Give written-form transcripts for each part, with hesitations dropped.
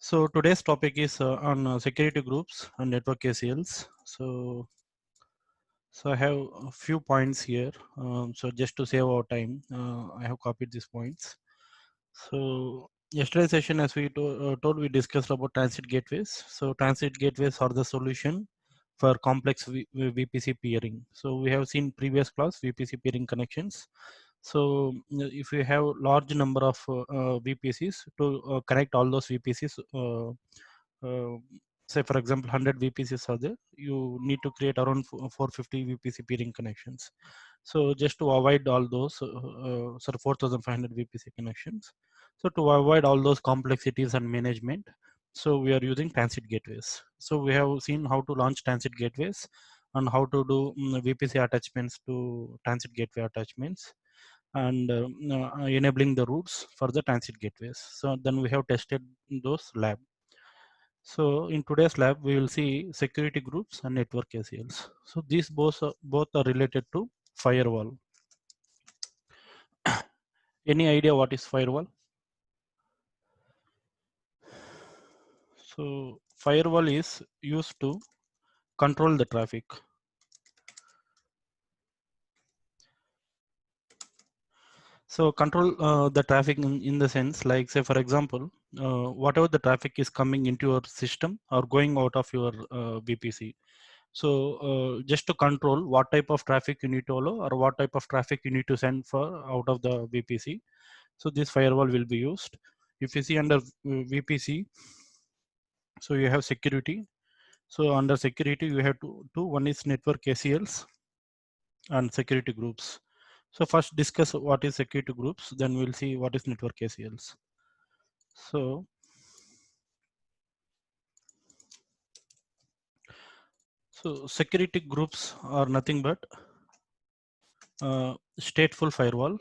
So today's topic is on security groups and network ACLs. So I have a few points here. So just to save our time, I have copied these points. So yesterday's session, as we told, we discussed about transit gateways. So transit gateways are the solution for complex VPC peering. So we have seen previous class VPC peering connections. So if you have large number of VPCs to connect all those VPCs, uh, say for example 100 VPCs are there, you need to create around 450 VPC peering connections. So just to avoid all those, 4,500 VPC connections. So to avoid all those complexities and management, so we are using transit gateways. So we have seen how to launch transit gateways and how to do VPC attachments to transit gateway attachments and enabling the routes for the transit gateways. So then we have tested those lab. So in today's lab, we will see security groups and network ACLs. So these both are related to firewall. Any idea what is firewall? So firewall is used to control the traffic. So control the traffic in the sense, like say for example, whatever the traffic is coming into your system or going out of your VPC. So just to control what type of traffic you need to allow or what type of traffic you need to send for out of the VPC. So this firewall will be used. If you see under VPC, so you have security. So under security, you have two. One is network ACLs and security groups. So first discuss what is security groups, then we'll see what is network ACLs. So security groups are nothing but stateful firewall.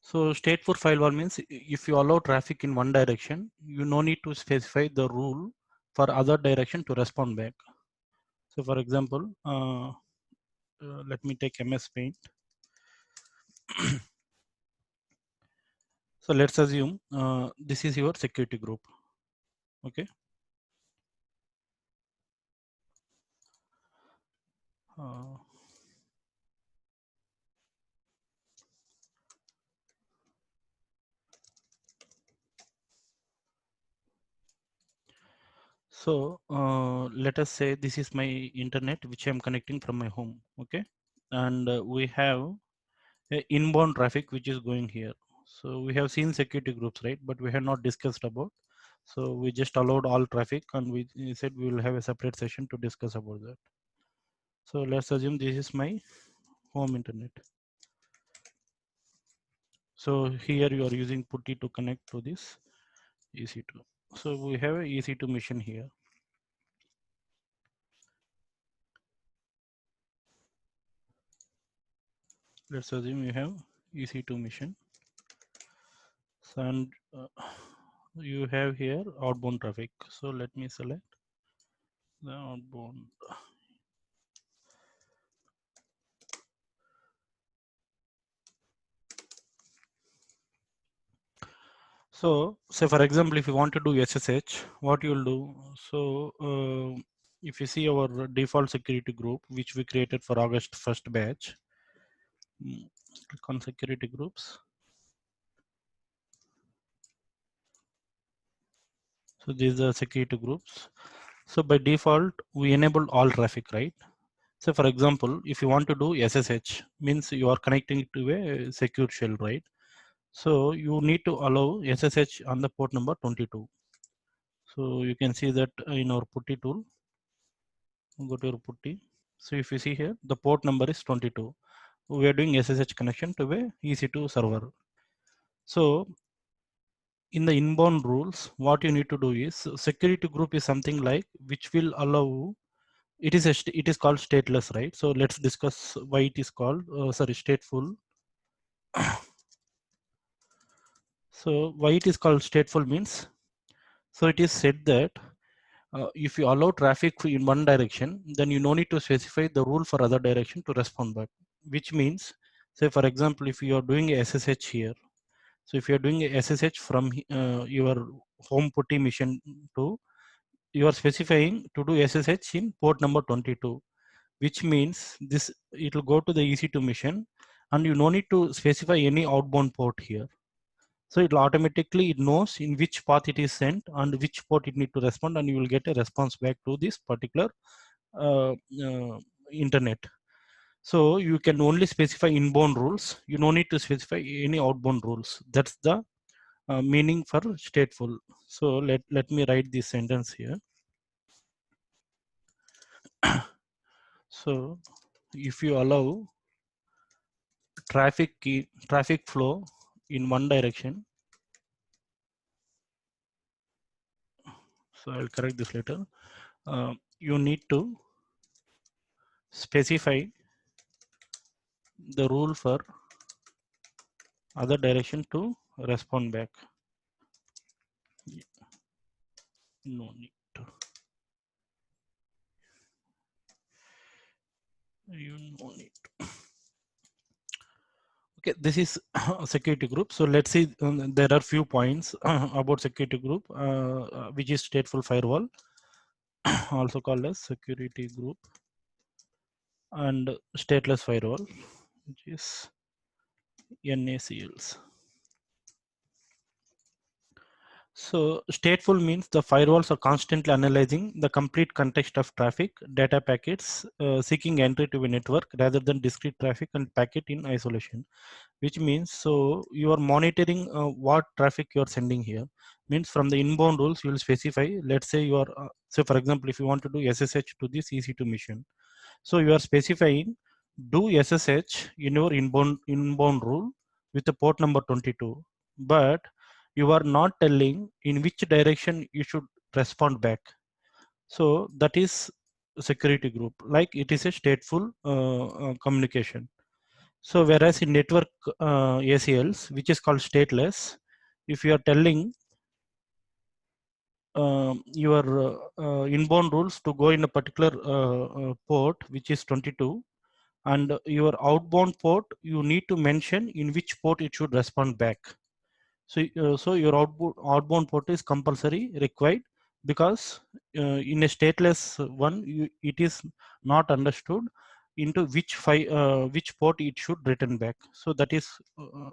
So stateful firewall means if you allow traffic in one direction, you no need to specify the rule for other direction to respond back. So for example, let me take MS Paint. So let's assume this is your security group. Okay. Uh, so let us say this is my internet which I'm connecting from my home. Okay. And we have inbound traffic which is going here. So we have seen security groups, right? But we have not discussed about. So we just allowed all traffic and we said we will have a separate session to discuss about that. So let's assume this is my home internet. So here you are using PuTTY to connect to this EC2. So we have a EC2 machine here. Let's assume you have EC2 machine. And you have here outbound traffic. So let me select the outbound. So say for example, if you want to do SSH, what you'll do. So if you see our default security group, which we created for August 1st batch, click on security groups. So these are security groups. So by default, we enable all traffic, right? So for example, if you want to do SSH, means you are connecting to a secure shell, right? So you need to allow SSH on the port number 22. So you can see that in our PuTTY tool. Go to your PuTTY. So if you see here, the port number is 22. We are doing SSH connection to a EC2 server. So in the inbound rules, what you need to do is security group is something like which will allow. It is called stateless, right? So let's discuss why it is called stateful. So why it is called stateful means, so it is said that if you allow traffic in one direction, then you no need to specify the rule for other direction to respond back. which means, say for example, if you are doing a SSH here, so if you are doing a SSH from your home putty mission to, you are specifying to do SSH in port number 22, which means this it will go to the EC2 mission, and you no need to specify any outbound port here. So it will automatically, it knows in which path it is sent and which port it need to respond, and you will get a response back to this particular uh, uh, internet. So you can only specify inbound rules. You no need to specify any outbound rules. That's the meaning for stateful. So let me write this sentence here. So if you allow traffic flow in one direction, so I'll correct this later. You need to specify the rule for other direction to respond back. No need to. You no need to. Okay, this is a security group. So let's see, there are few points about security group, which is stateful firewall, also called as security group, and stateless firewall, which is NACLs. So stateful means the firewalls are constantly analyzing the complete context of traffic, data packets, seeking entry to a network rather than discrete traffic and packet in isolation. Which means, so you are monitoring what traffic you are sending here. Means from the inbound rules, you will specify, let's say you are, so for example, if you want to do SSH to this EC2 mission, so you are specifying do SSH in your inbound rule with the port number 22, but you are not telling in which direction you should respond back. So that is security group, like it is a stateful communication. So whereas in network ACLs, which is called stateless, if you are telling your inbound rules to go in a particular port, which is 22, and your outbound port, you need to mention in which port it should respond back. So your outbound port is compulsory required, because in a stateless one, it is not understood into which port it should return back. So that is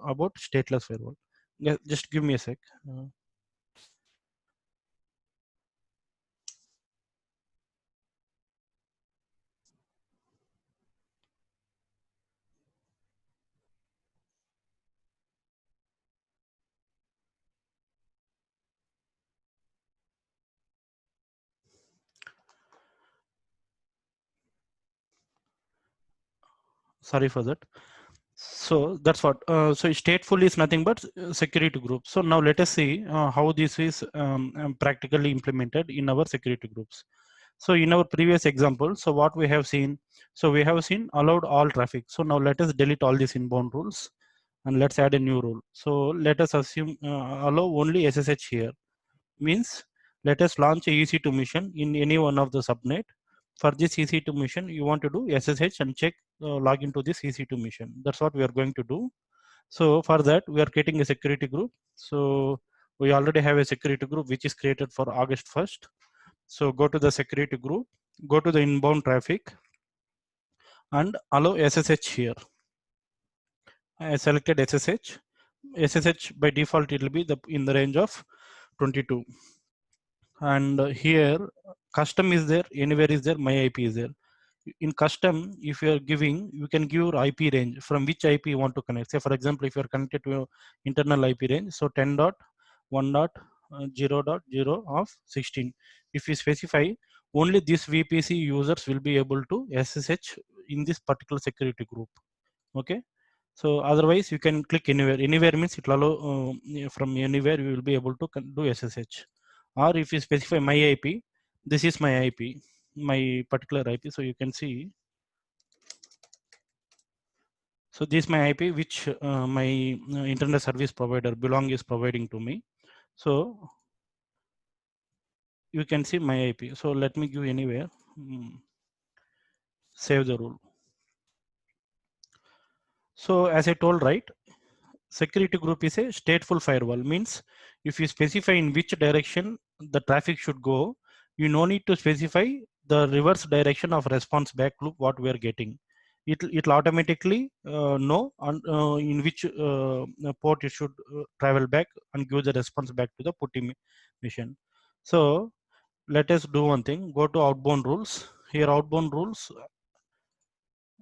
about stateless firewall. Yeah, just give me a sec. Sorry for that. So that's what. So stateful is nothing but security group. So now let us see how this is practically implemented in our security groups. So in our previous example, so what we have seen, so we have seen allowed all traffic. So now let us delete all these inbound rules and let's add a new rule. So let us assume allow only SSH here. Means let us launch a EC2 mission in any one of the subnet. For this EC2 mission, you want to do SSH and check log into this EC2 mission. That's what we are going to do. So for that, we are creating a security group. So we already have a security group which is created for August 1st. So go to the security group, go to the inbound traffic, and allow SSH here. I selected SSH. SSH by default it will be in the range of 22. And here custom is there, anywhere is there, my IP is there. In custom, if you are giving, you can give your IP range from which IP you want to connect. Say for example, if you are connected to your internal IP range, so 10.1.0.0 of 16. If you specify, only this VPC users will be able to SSH in this particular security group. Okay. So otherwise you can click anywhere. Anywhere means it will allow from anywhere you will be able to do SSH. Or if you specify my IP, this is my IP, my particular IP. So you can see. So this is my IP which my internet service provider Belong is providing to me. So you can see my IP. So let me give anywhere. Save the rule. So as I told, right, security group is a stateful firewall. Means if you specify in which direction the traffic should go, you no need to specify the reverse direction of response back loop what we are getting. It'll automatically know in which port it should travel back and give the response back to the putty mission. So let us do one thing. Go to outbound rules. Here outbound rules,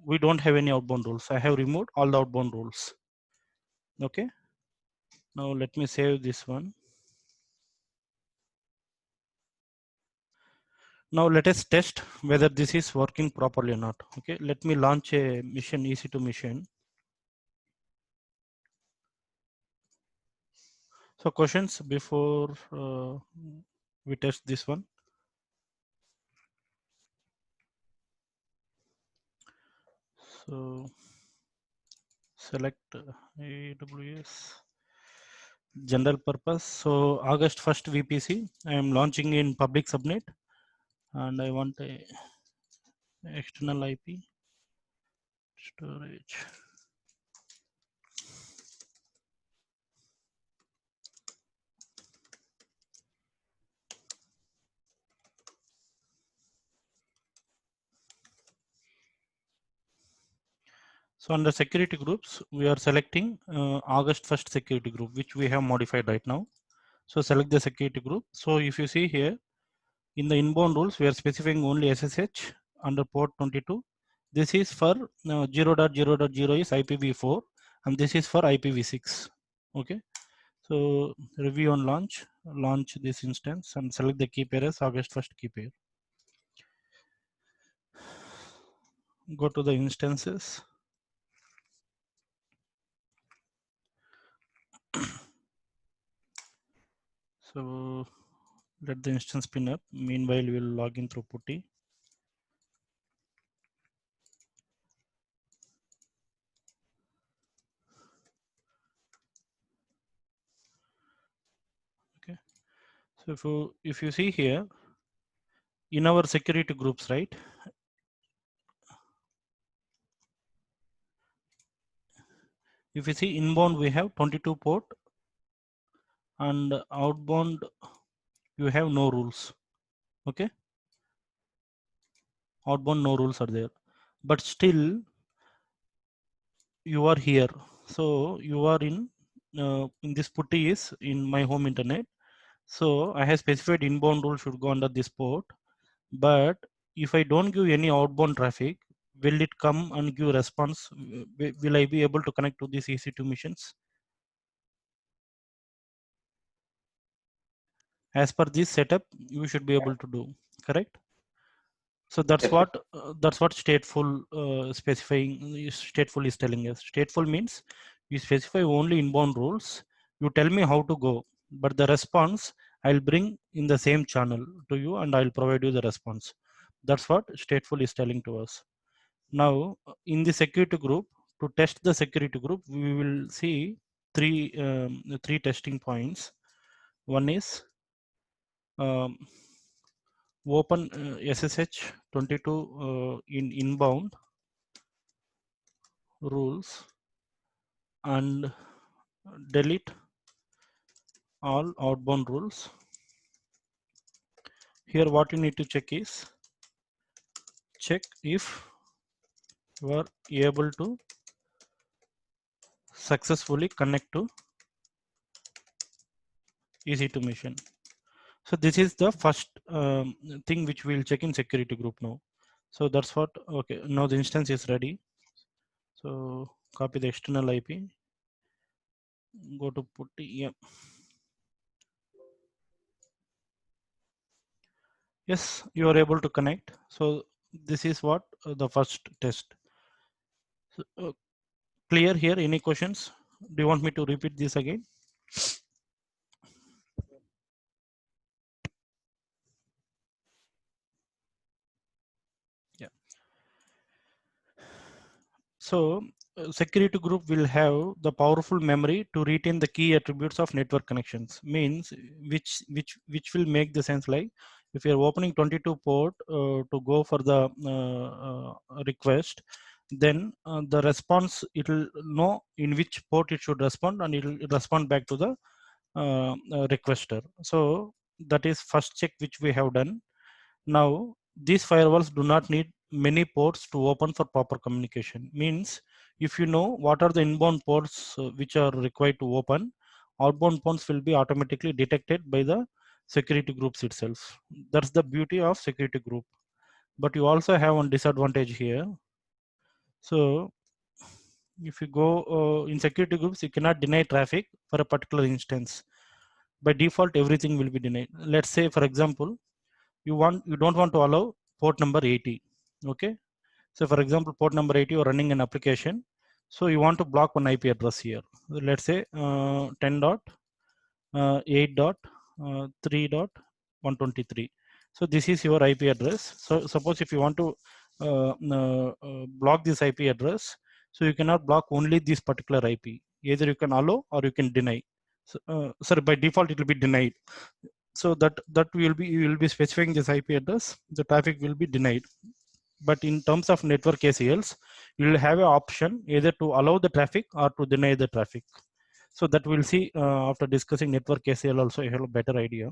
we don't have any outbound rules. I have removed all the outbound rules. Okay. Now let me save this one. Now let us test whether this is working properly or not. Okay, let me launch a mission EC2 mission. So questions before we test this one. So select AWS general purpose. So August 1st VPC, I am launching in public subnet and I want a external IP storage. So under security groups, we are selecting August 1st security group, which we have modified right now. So select the security group. So if you see here, in the inbound rules, we are specifying only SSH under port 22. This is for 0.0.0 is IPv4 and this is for IPv6. Okay. So review on launch this instance and select the key pair as August 1st key pair. Go to the instances. So let the instance spin up. Meanwhile, we'll log in through putty. Okay. So if you see here, in our security groups, right? If you see inbound, we have 22 port and outbound, you have no rules. Okay. Outbound, no rules are there, but still you are here. So you are in this putty is in my home internet. So I have specified inbound rule should go under this port, but if I don't give any outbound traffic, will it come and give response? Will I be able to connect to these EC2 missions? As per this setup, you should be able to do, correct? So that's what stateful specifying stateful is telling us. Stateful means you specify only inbound rules. You tell me how to go, but the response I'll bring in the same channel to you, and I'll provide you the response. That's what stateful is telling to us. Now, in the security group, to test the security group, we will see three testing points. One is um, open SSH 22 in inbound rules and delete all outbound rules. Here what you need to check is check if you are able to successfully connect to EC2 mission. So this is the first thing which we'll check in security group now. So that's what, okay, now the instance is ready. So copy the external IP, go to putty, yeah. Yes, you are able to connect. So this is what the first test. So, clear here? Any questions? Do you want me to repeat this again? Yeah. So security group will have the powerful memory to retain the key attributes of network connections. Means which will make the sense like if you're opening 22 port to go for the request, then the response, it will know in which port it should respond, and it will respond back to the requester. So that is first check which we have done. Now these firewalls do not need many ports to open for proper communication. Means if you know what are the inbound ports which are required to open, outbound ports will be automatically detected by the security groups itself. That's the beauty of security group. But you also have one disadvantage here. So if you go in security groups, you cannot deny traffic for a particular instance. By default, everything will be denied. Let's say, for example, you don't want to allow port number 80. Okay. So for example, port number 80, you're running an application. So you want to block one IP address here. Let's say 10.8.3.123. So this is your IP address. So suppose if you want to block this IP address, so you cannot block only this particular IP. Either you can allow or you can deny. So, sorry, by default it will be denied. So that will be, you will be specifying this IP address. The traffic will be denied. But in terms of network ACLs, you will have an option either to allow the traffic or to deny the traffic. So that we'll see after discussing network ACL also, you have a better idea.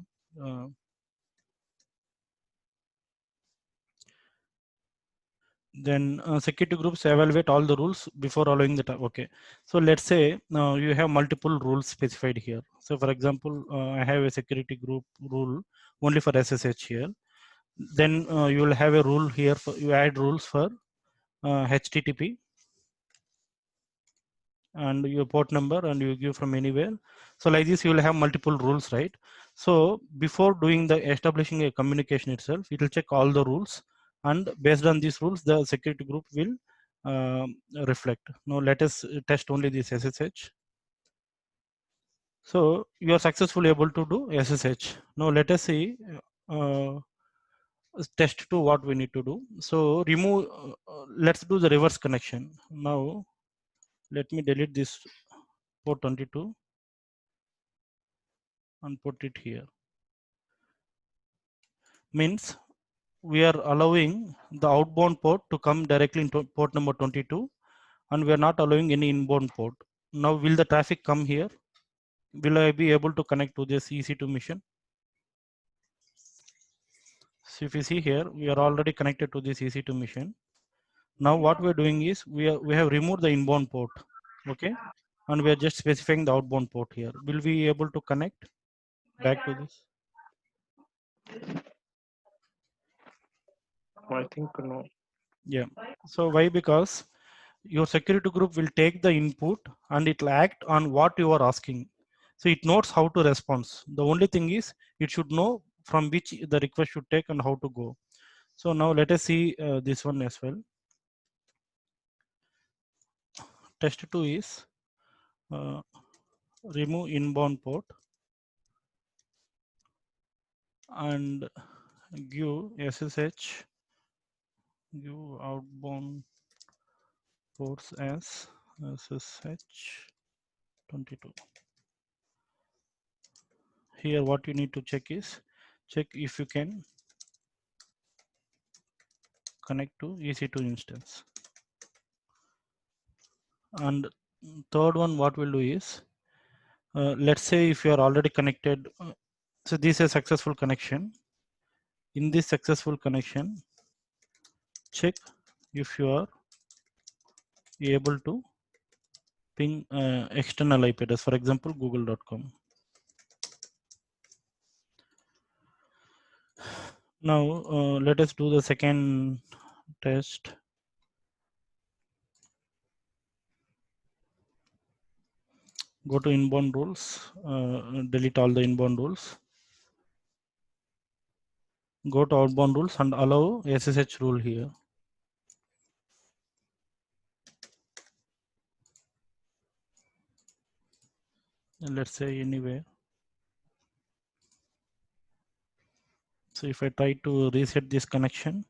Then security groups evaluate all the rules before allowing the okay. So let's say you have multiple rules specified here. So for example, I have a security group rule only for SSH here. Then you will have a rule here for, you add rules for HTTP and your port number, and you give from anywhere. So like this, you will have multiple rules, right? So before doing the establishing a communication itself, it will check all the rules, and based on these rules, the security group will reflect. Now let us test only this SSH. So you are successfully able to do SSH. Now let us see uh, test 2 what we need to do. So remove, let's do the reverse connection. Now let me delete this port 22 and put it here. Means we are allowing the outbound port to come directly into port number 22, and we are not allowing any inbound port. Now will the traffic come here? Will I be able to connect to this EC2 mission? So if you see here, we are already connected to this EC2 mission. Now what we are doing is we have removed the inbound port, okay, and we are just specifying the outbound port here. Will we be able to connect back to this? I think no. Yeah. So why? Because your security group will take the input and it will act on what you are asking. So it knows how to respond. The only thing is it should know from which the request should take and how to go. So now let us see this one as well. Test 2 is uh, remove inbound port and give SSH, give outbound ports as SSH 22. Here what you need to check is, check if you can connect to EC2 instance. And third one, what we'll do is, let's say if you are already connected, so this is a successful connection. In this successful connection, check if you are able to ping external IP address, for example, google.com. Now let us do the second test. Go to inbound rules, delete all the inbound rules. Go to outbound rules and allow SSH rule here. And let's say anywhere. So if I try to reset this connection,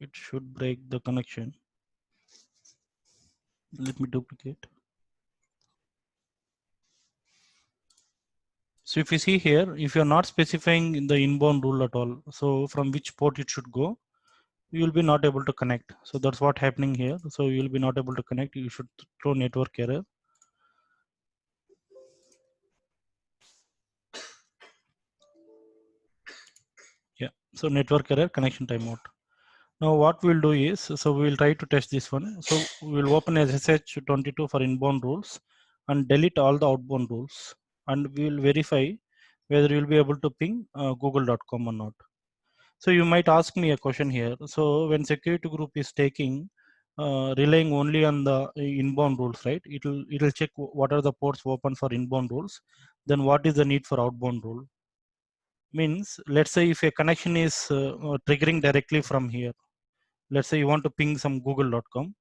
it should break the connection. Let me duplicate. So if you see here, if you're not specifying in the inbound rule at all, so from which port it should go, you will be not able to connect. So that's what happening here. So you will be not able to connect. You should throw network error. Yeah. So network error, connection timeout. Now what we'll do is, so we'll try to test this one. So we'll open SSH22 for inbound rules and delete all the outbound rules, and we'll verify whether you'll be able to ping google.com or not. So you might ask me a question here. So when security group is taking relying only on the inbound rules, right? It'll check what are the ports open for inbound rules. Then what is the need for outbound rule? Means let's say if a connection is triggering directly from here. Let's say you want to ping some google.com.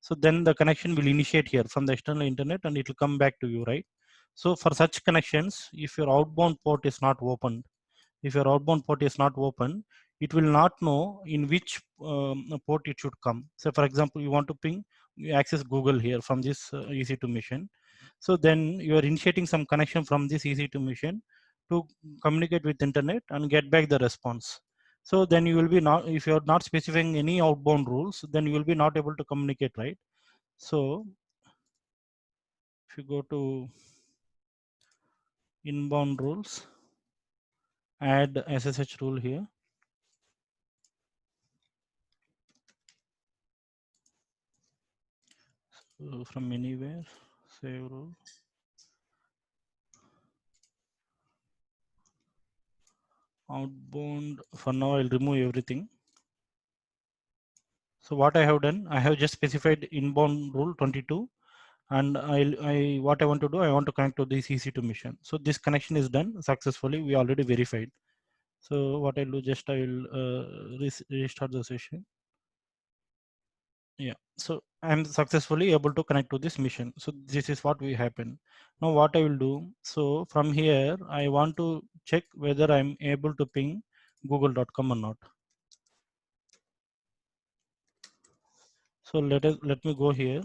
So then the connection will initiate here from the external internet and it will come back to you, right? So for such connections, if your outbound port is not opened, if your outbound port is not open, it will not know in which port it should come. So for example, you want to ping, you access Google here from this EC2 machine. So then you are initiating some connection from this EC2 machine to communicate with internet and get back the response. So then you will be not, if you are not specifying any outbound rules, then you will be not able to communicate, right? So if you go to inbound rules, add SSH rule here. So from anywhere, save rule. Outbound, for now I'll remove everything. So what I have done, I have just specified inbound rule 22, and what I want to do, I want to connect to this EC2 mission. So this connection is done successfully. We already verified. So what I'll do, just I will restart the session. Yeah, so I'm successfully able to connect to this mission. So this is what we happen. Now what I will do, so from here I want to check whether I'm able to ping google.com or not. So let me go here.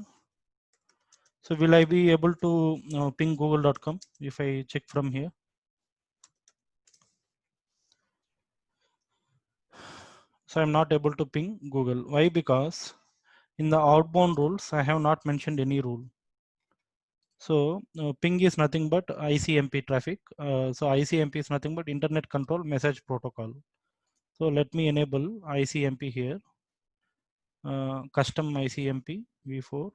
So will I be able to ping google.com if I check from here? So I'm not able to ping Google. Why? Because in the outbound rules, I have not mentioned any rule. So ping is nothing but ICMP traffic. So ICMP is nothing but Internet Control Message Protocol. So let me enable ICMP here. Custom ICMP v4.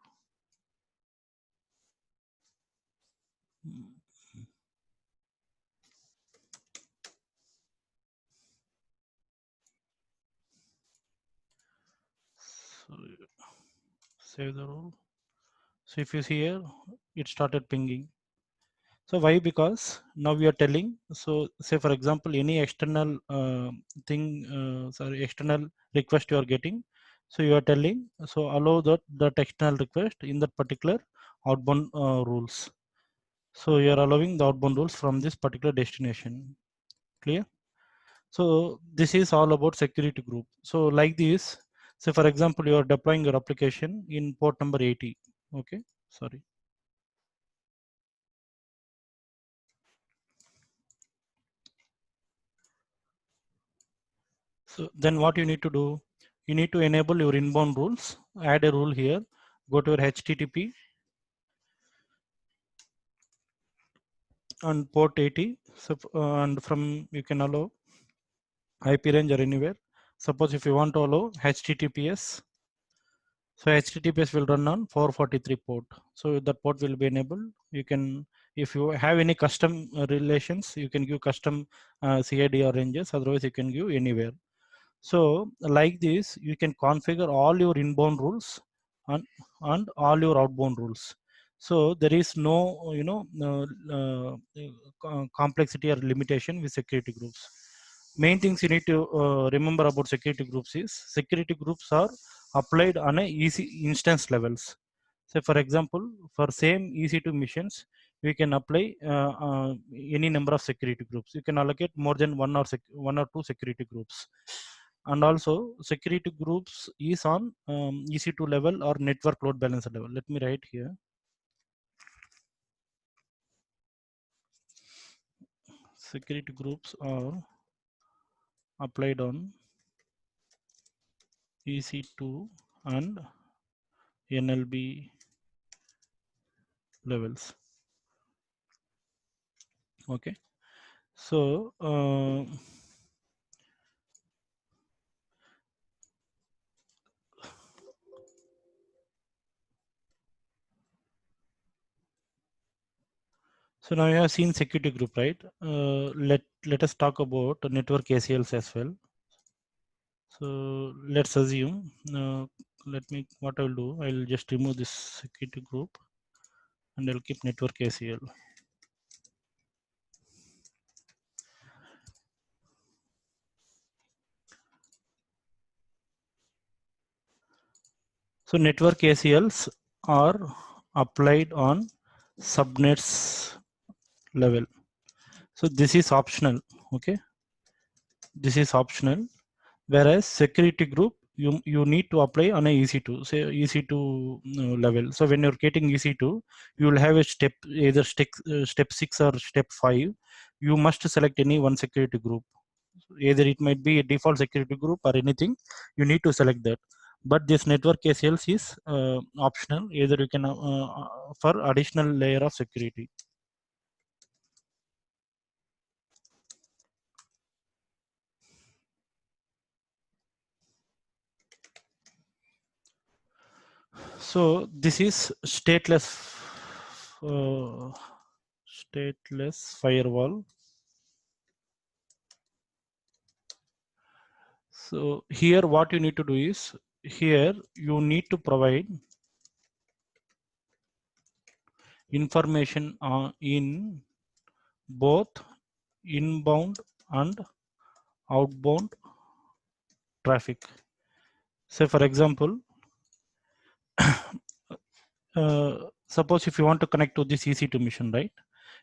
So save the rule. So if you see here, it started pinging. So why? Because now we are telling. So say for example, any external external request you are getting. So you are telling. So allow that external request in that particular outbound rules. So you are allowing the outbound rules from this particular destination. Clear? So this is all about security group. So like this. So for example, you are deploying your application in port number 80. Okay. Sorry. So then what you need to do, you need to enable your inbound rules, add a rule here, go to your HTTP and port 80. So, and from you can allow IP range or anywhere. Suppose if you want to allow HTTPS, so HTTPS will run on 443 port. So that port will be enabled. You can, if you have any custom relations, you can give custom CID or ranges. Otherwise, you can give anywhere. So like this, you can configure all your inbound rules and, and all your outbound rules. So there is no, complexity or limitation with security groups. Main things you need to remember about security groups is security groups are applied on a easy instance levels. So for example, for same EC2 missions, we can apply any number of security groups. You can allocate more than one or two security groups. And also security groups is on EC2 level or network load balancer level. Let me write here. Security groups are applied on EC2 and NLB levels. Okay, so so now you have seen security group, right? Let us talk about network ACLs as well. So let's assume, what I will do, I will just remove this security group and I'll keep network ACL. So network ACLs are applied on subnets level. So this is optional, okay? This is optional. Whereas security group, you need to apply on a EC2, say EC2 level. So when you're getting EC2, you will have a step, either step 6 or step 5. You must select any one security group. Either it might be a default security group or anything, you need to select that. But this network ACLs is optional. Either you can for additional layer of security. So this is uh, stateless firewall. So here what you need to do is, here you need to provide information in both inbound and outbound traffic. So for example, suppose if you want to connect to this EC2 mission, right?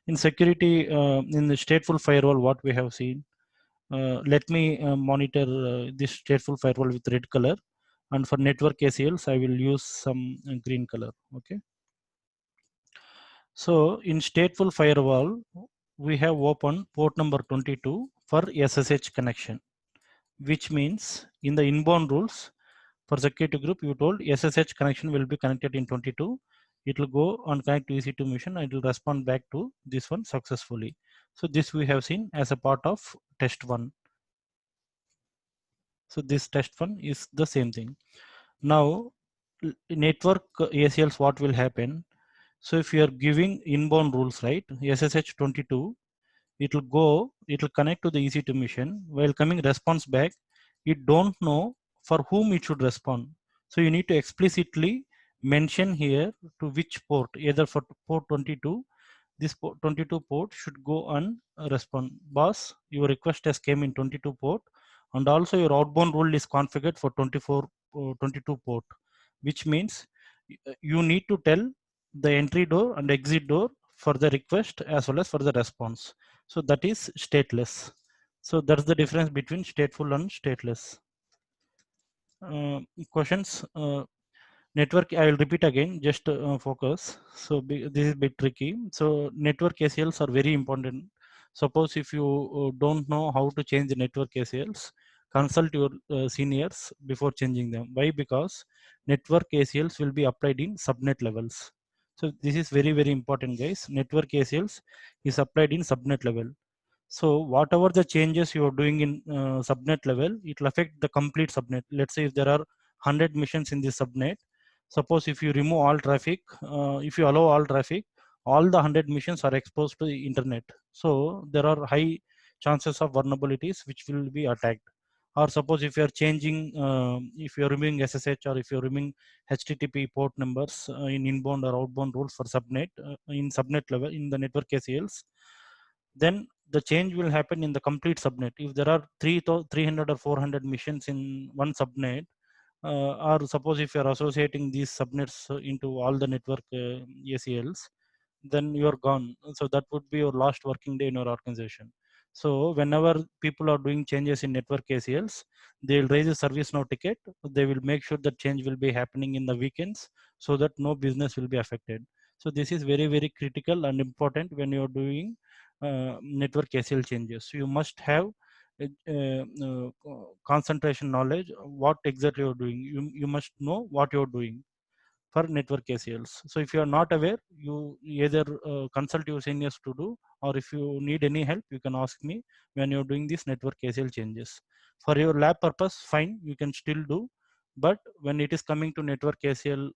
In security, in the stateful firewall, what we have seen, let me monitor this stateful firewall with red color, and for network ACLs, I will use some green color, okay? So in stateful firewall, we have opened port number 22 for SSH connection, which means in the inbound rules for security group, you told SSH connection will be connected in 22. It will go and connect to EC2 mission and it will respond back to this one successfully. So this we have seen as a part of test one. So this test one is the same thing. Now network ACLs, what will happen? So if you are giving inbound rules, right, SSH 22, it will go, it will connect to the EC2 mission. While coming response back, it don't know for whom it should respond. So you need to explicitly mention here to which port, either for port 22, this port 22 port should go and respond. Boss, your request has came in 22 port, and also your outbound rule is configured for 22 port, which means you need to tell the entry door and exit door for the request as well as for the response. So that is stateless. So that's the difference between stateful and stateless. Questions? Network, I will repeat again, just focus. So this is a bit tricky. So network ACLs are very important. Suppose if you don't know how to change the network ACLs, consult your seniors before changing them. Why? Because network ACLs will be applied in subnet levels. So this is very, very important, guys. Network ACLs is applied in subnet level. So whatever the changes you are doing in subnet level, it will affect the complete subnet. Let's say if there are 100 missions in this subnet, suppose if you remove all traffic, if you allow all traffic, all the 100 missions are exposed to the internet. So there are high chances of vulnerabilities which will be attacked. Or suppose if you are changing, if you are removing SSH or if you are removing HTTP port numbers in inbound or outbound rules for subnet, in subnet level, in the network ACLs, then the change will happen in the complete subnet. If there are 300 or 400 missions in one subnet, or suppose if you are associating these subnets into all the network ACLs, then you're gone. So that would be your last working day in your organization. So whenever people are doing changes in network ACLs, they will raise a service now ticket. They will make sure that change will be happening in the weekends so that no business will be affected. So this is very, very critical and important when you're doing network ACL changes. You must have concentration knowledge, what exactly you're doing. You must know what you're doing for network ACLs. So if you are not aware, you either consult your seniors to do, or if you need any help, you can ask me when you're doing these network ACL changes. For your lab purpose, fine, you can still do. But when it is coming to network ACL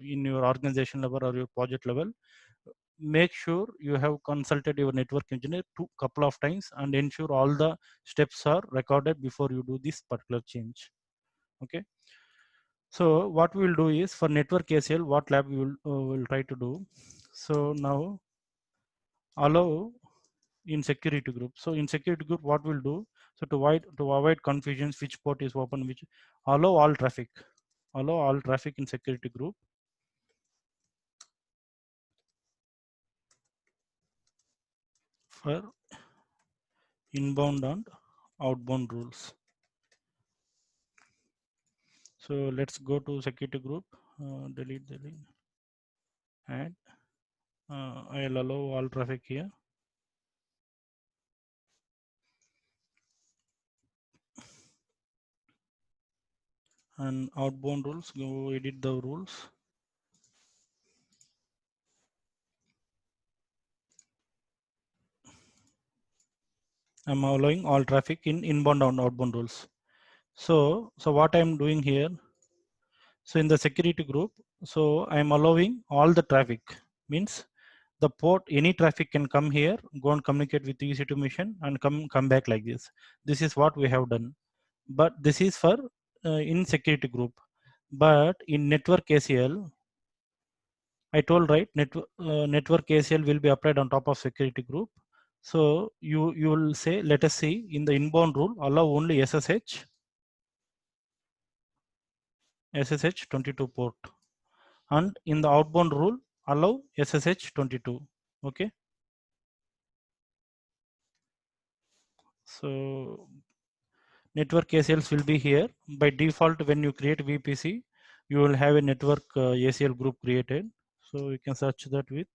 in your organization level or your project level, make sure you have consulted your network engineer two couple of times and ensure all the steps are recorded before you do this particular change. Okay. So what we will do is for network ACL, what lab we will try to do. So now allow in security group. So in security group, what we'll do, so to avoid confusions, which port is open, which allow all traffic in security group for inbound and outbound rules. So let's go to security group, delete, add. I'll allow all traffic here. And outbound rules, go edit the rules. I'm allowing all traffic in inbound and outbound rules. So what I'm doing here, so in the security group, so I'm allowing all the traffic, means the port, any traffic can come here, go and communicate with the EC2 machine and come back like this. This is what we have done. But this is for in security group. But in network ACL, I told right, network ACL will be applied on top of security group. So you will say, let us see in the inbound rule, allow only SSH 22 port, and in the outbound rule, allow SSH 22. Okay. So network ACLs will be here by default. When you create VPC, you will have a network ACL group created. So you can search that with.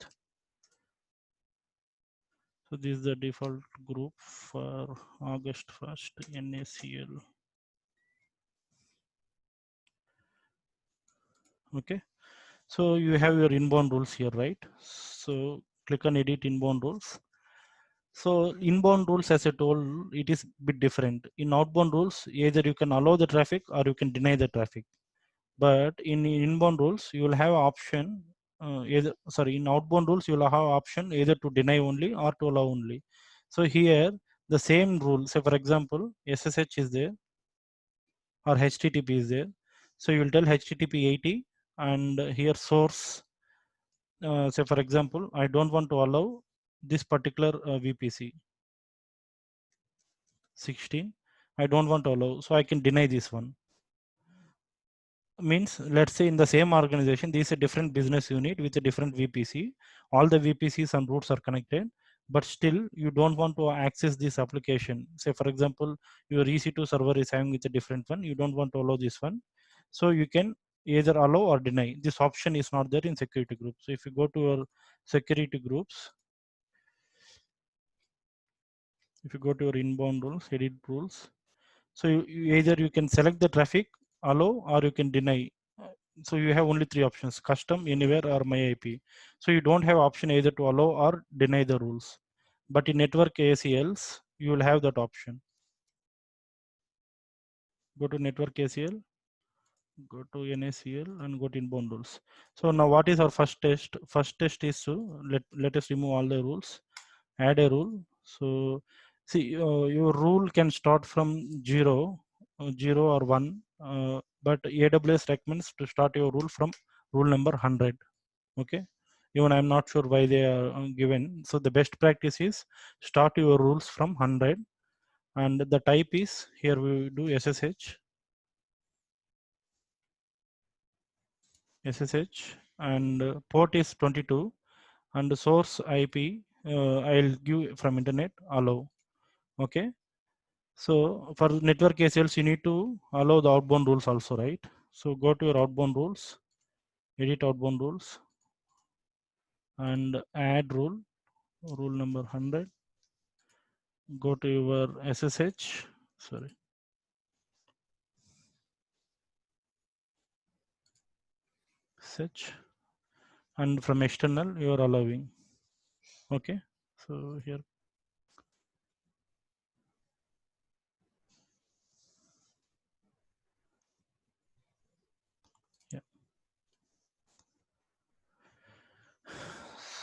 So this is the default group for August 1st NACL. Okay. So you have your inbound rules here, right? So click on edit inbound rules. So inbound rules, as I told, it is a bit different. In outbound rules, either you can allow the traffic or you can deny the traffic. But in inbound rules, you will have option. In outbound rules, you will have option either to deny only or to allow only. So here, the same rule. Say for example, SSH is there or HTTP is there. So you will tell HTTP 80, and here source. Say for example, I don't want to allow this particular VPC 16. I don't want to allow, so I can deny this one. Means, let's say in the same organization, this is a different business unit with a different VPC. All the VPCs and routes are connected, but still you don't want to access this application. Say for example, your EC2 server is having with a different one. You don't want to allow this one, so you can either allow or deny. This option is not there in security group. So if you go to your security groups, if you go to your inbound rules, edit rules, so either you can select the traffic, allow, or you can deny. So you have only three options: custom, anywhere, or my IP. So you don't have option either to allow or deny the rules. But in network ACLs, you will have that option. Go to network ACL, go to NACL, and go to inbound rules. So now what is our first test? First test is to let us remove all the rules, add a rule. So see, your rule can start from 0 or 1, but AWS recommends to start your rule from rule number 100. Okay. Even I'm not sure why they are given. So the best practice is start your rules from 100, and the type is, here we do SSH, and port is 22, and source IP I'll give from internet, allow. Okay. So for network ACLs, you need to allow the outbound rules also, right? So go to your outbound rules, edit outbound rules, and add rule number 100. go to your SSH, sorry. Search, and from external you are allowing. Okay, so here yeah.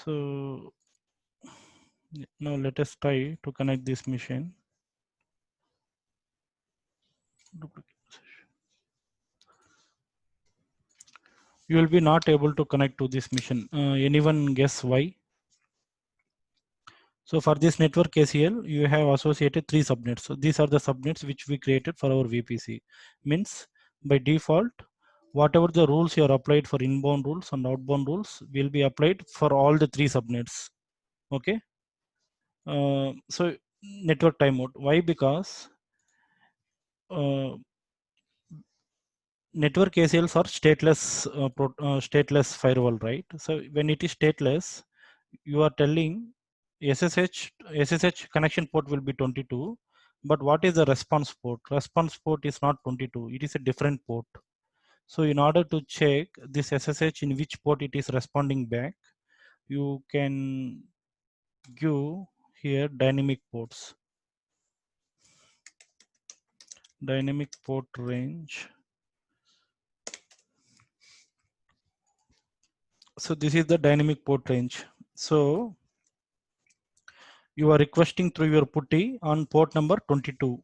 So now let us try to connect this machine. You will be not able to connect to this machine. Anyone guess why? So for this network ACL, you have associated 3 subnets. So these are the subnets which we created for our VPC. Means by default, whatever the rules you are applied for inbound rules and outbound rules will be applied for all the 3 subnets. Okay. So network timeout. Why? Because network ACLs are stateless firewall, right? So when it is stateless, you are telling SSH connection port will be 22, but what is the response port? Response port is not 22; it is a different port. So in order to check this SSH in which port it is responding back, you can give here dynamic ports, dynamic port range. So this is the dynamic port range. So you are requesting through your putty on port number 22.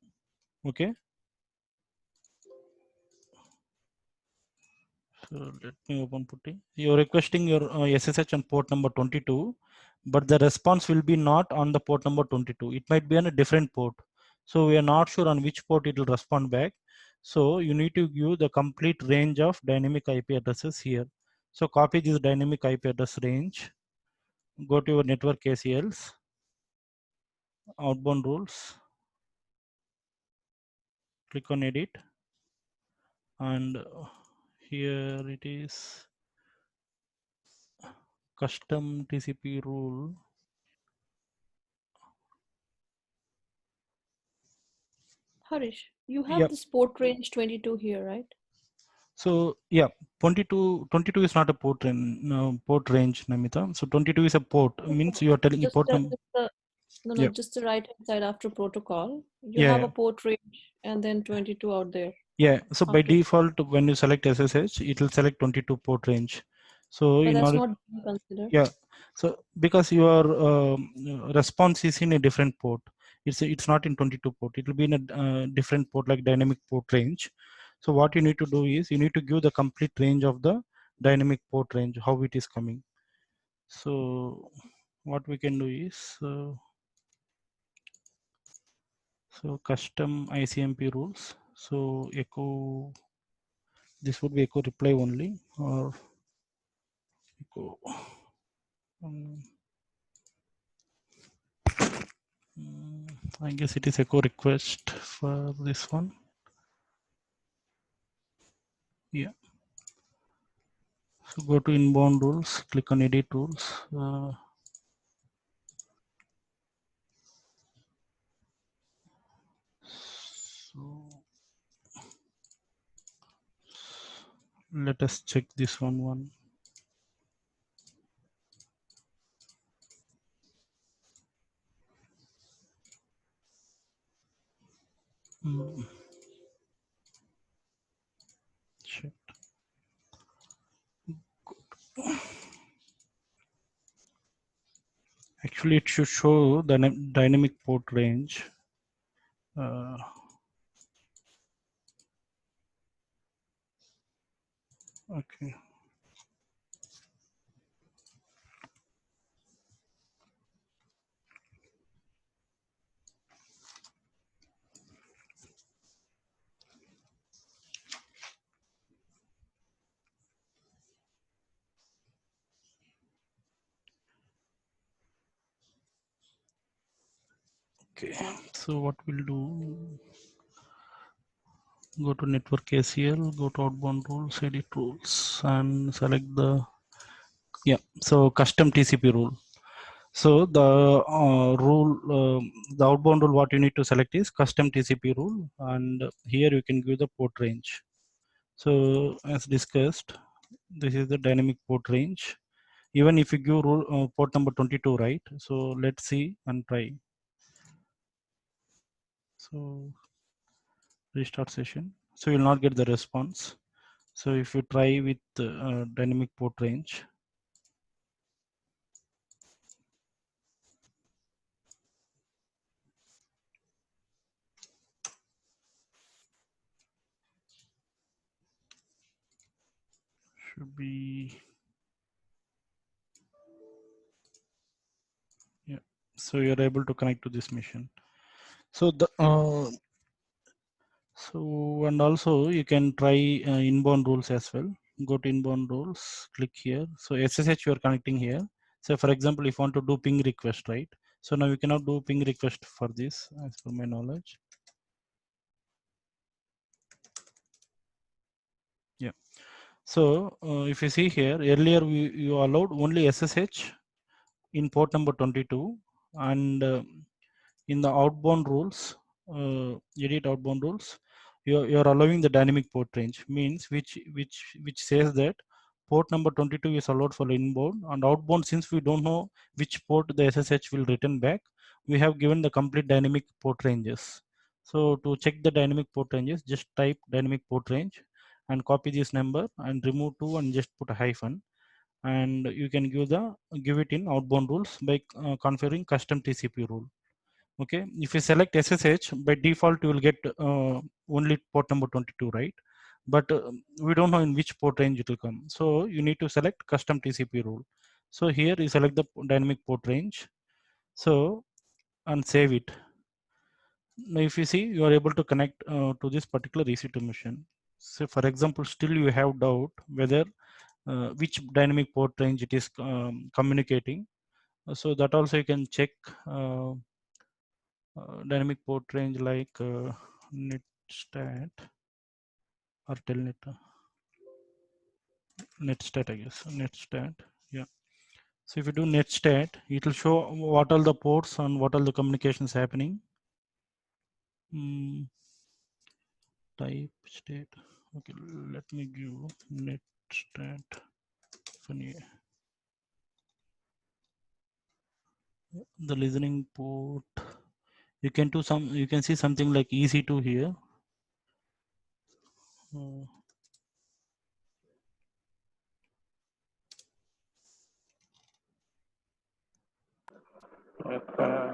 Okay. So let me open putty. You're requesting your SSH on port number 22, but the response will be not on the port number 22. It might be on a different port. So we are not sure on which port it will respond back. So you need to give the complete range of dynamic IP addresses here. So copy this dynamic IP address range. Go to your network ACLs, outbound rules, click on edit, and here it is custom TCP rule. Harish, you have Yep. this port range 22 here, right? So yeah, 22 is not a port range, Namita. So 22 is a port. No, Means you are telling a just port the, number. just the no, no, Yeah, just the right hand side after protocol. You yeah, have yeah. a port range and then 22 out there Yeah. So by after. default, when you select SSH, it will select 22 port range. So But in that's order, not being considered. yeah. So because your response is in a different port, it's not in 22 port. It will be in a different port like dynamic port range. So what you need to do is you need to give the complete range of the dynamic port range, how it is coming. So what we can do is so custom ICMP rules. So echo, this would be echo reply only, or echo. Um, I guess it is echo request for this one. Yeah. So go to inbound rules, click on edit rules. So let us check this one. Check. Actually, it should show the dynamic port range. Okay. Okay. So what we'll do? Go to network ACL, go to outbound rules, edit rules, and select the, yeah, so custom TCP rule. So the rule, the outbound rule, what you need to select is custom TCP rule, and here you can give the port range. So as discussed, this is the dynamic port range. Even if you give rule port number 22, right? So let's see and try. So restart session. So you will not get the response. So if you try with dynamic port range, should be, yeah. So you're able to connect to this machine. So the so, and also you can try inbound rules as well. Go to inbound rules, click here. So SSH you are connecting here. So for example, if you want to do ping request, right? So now you cannot do ping request for this, as per my knowledge. Yeah. So if you see here, earlier you allowed only SSH in port number 22, and in the outbound rules, edit outbound rules, you're allowing the dynamic port range, means which says that port number 22 is allowed for inbound, and outbound, since we don't know which port the SSH will return back, we have given the complete dynamic port ranges. So to check the dynamic port ranges, just type dynamic port range and copy this number and remove 2 and just put a hyphen, and you can give it in outbound rules by configuring custom TCP rule. Okay, if you select SSH, by default you will get only port number 22, right? But we don't know in which port range it will come, so you need to select custom TCP rule. So here you select the dynamic port range, so, and save it. Now if you see, you are able to connect to this particular EC2 machine. So for example, still you have doubt whether which dynamic port range it is communicating. So that also you can check uh, dynamic port range like netstat or telnet, netstat, I guess, netstat. Yeah. So if you do netstat, it will show what all the ports and what all the communications happening. Type state. Okay, let me give netstat. Funny. The listening port. You can do some. You can see something like EC2 here. Uh,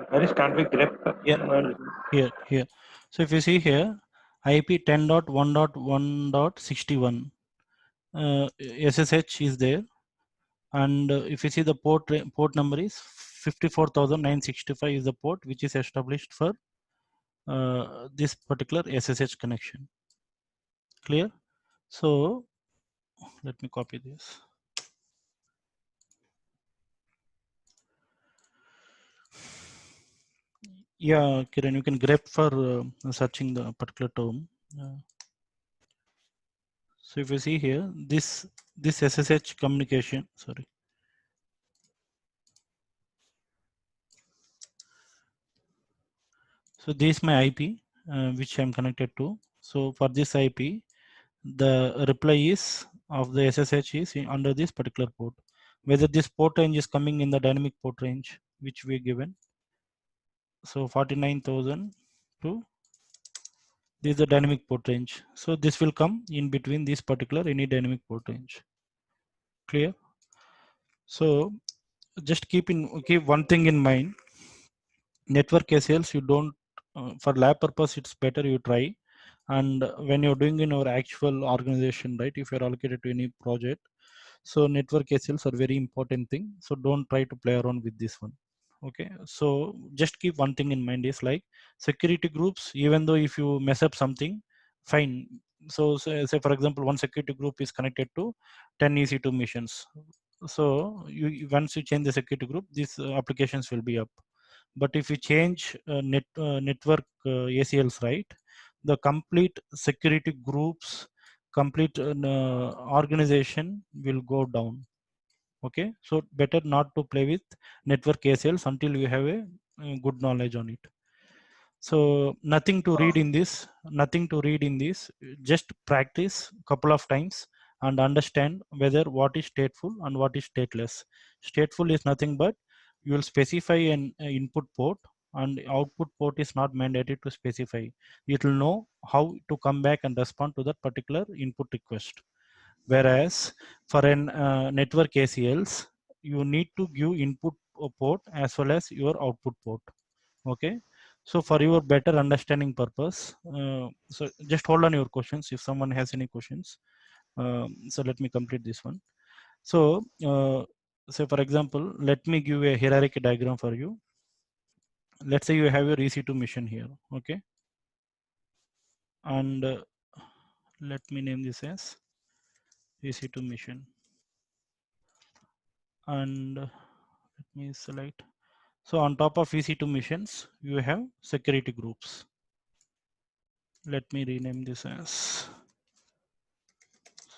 Where is start with grep? here. So if you see here, IP 10.1.1.61, SSH is there, and if you see the port number is 54,965 is the port which is established for this particular SSH connection. Clear? So let me copy this. Yeah, Kiran, you can grep for searching the particular term. So if you see here, this SSH communication, sorry. So this is my IP which I'm connected to. So for this IP, the reply is of the SSH is under this particular port. Whether this port range is coming in the dynamic port range which we given. So 49,002. This is the dynamic port range. So this will come in between this particular any dynamic port range. Clear? So just keep one thing in mind. Network ACLs you don't for lab purpose it's better you try, and when you're doing in your actual organization, right, if you're allocated to any project, so network ACLs are very important thing, so don't try to play around with this one. Okay, so just keep one thing in mind is like security groups, even though if you mess up something, fine. So say for example one security group is connected to 10 EC2 missions, so you once you change the security group, these applications will be up. But if you change network ACLs, right, the complete security groups, complete organization will go down. Okay, so better not to play with network ACLs until you have a good knowledge on it. So nothing to read in this, nothing to read in this. Just practice couple of times and understand whether what is stateful and what is stateless. Stateful is nothing but you will specify an input port, and output port is not mandated to specify. It will know how to come back and respond to that particular input request. Whereas for an network ACLs, you need to give input port as well as your output port. Okay, so for your better understanding purpose, so just hold on your questions if someone has any questions. So let me complete this one. So say for example, let me give a hierarchy diagram for you. Let's say you have your EC2 mission here. Okay, and let me name this as EC2 mission, and let me select. So on top of EC2 missions, you have security groups. Let me rename this as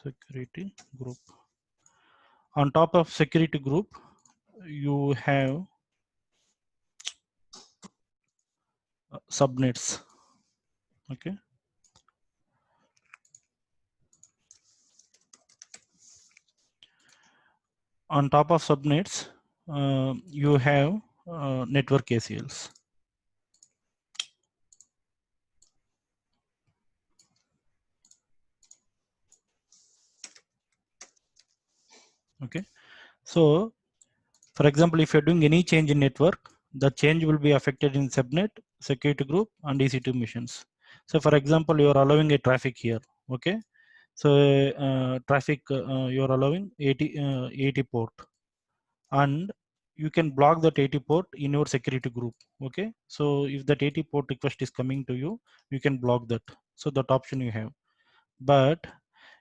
security group. On top of security group, you have subnets. Okay. On top of subnets, you have network ACLs. Okay. So, for example, if you're doing any change in network, the change will be affected in subnet, security group, and EC2 missions. So, for example, you are allowing a traffic here. Okay. So, traffic you are allowing 80 port, and you can block that 80 port in your security group. Okay, so if that 80 port request is coming to you, you can block that. So that option you have. But